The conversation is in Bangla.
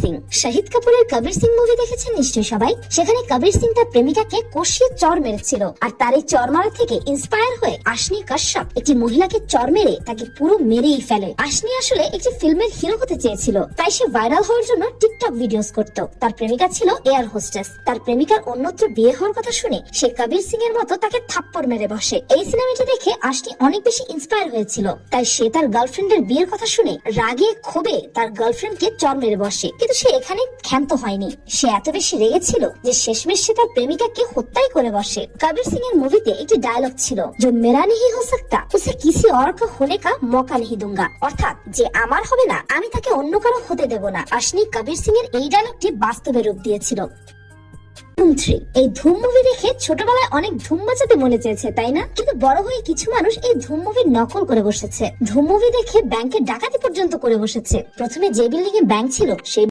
সিং। শাহিদ কাপুরের কবির সিং মুভি দেখেছেন নিশ্চয়ই সবাই। সেখানে কবির সিং তার প্রেমিকাকে কষিয়ে চর মেরেছিল, আর তার এই চর মারা থেকে ইন্সপায়ার হয়ে আশনি কাশ্যপ একটি মহিলাকে চর মেরে তাকে পুরো মেরেই ফেলে। আশনি আসলে একটি ফিল্মের হিরো হতে চেয়েছিল, তাই সে ভাইরাল হওয়ার জন্য টিকটক ভিডিওস করত। তার প্রেমিকা ছিল এয়ার হোস্টেস। তার প্রেমিকার অন্যত্র বিয়ে হওয়ার কথা শুনে সে কবির সিং এর মতো তাকে থাপ্পড় মেরে বসে। এই সিনেমাটি দেখে আশনি অনেক বেশি ইন্সপায়ার হয়েছিল, তাই সে তার গার্লফ্রেন্ডের বিয়ের কথা শুনে রাগে ক্ষোভে তার গার্লফ্রেন্ডকে চর মেরে বসে। কিন্তু সে এখানে ক্ষান্ত হয়নি, সে এত বেশি রেগেছিল যে শেষমেশ সে তার প্রেমিকাকে হত্যাই করে বসে। কবির সিং এর মুভিতে একটি ডায়লগ ছিল, जो मेरा नहीं हो सकता उसे किसी और का होने का मौका नहीं दूंगा, অর্থাৎ যে আমার হবে না আমি তাকে অন্য কারো হতে দেব না। আশনি কবির সিং এর এই ডায়লগটি বাস্তবে রূপ দিয়েছিল। ধুম 3। এই ধুম মুভি দেখে ছোটবেলায় অনেক ধুম বাজাতে মনে চেয়েছে, তাই না? কিন্তু বড় হয়ে কিছু মানুষ এই ধুম মুভির নকল করে বসেছে। ধুম মুভি দেখে ব্যাংকের ডাকাতি পর্যন্ত করে বসেছে। প্রথমে যে বিল্ডিং এ ব্যাংক ছিল সেই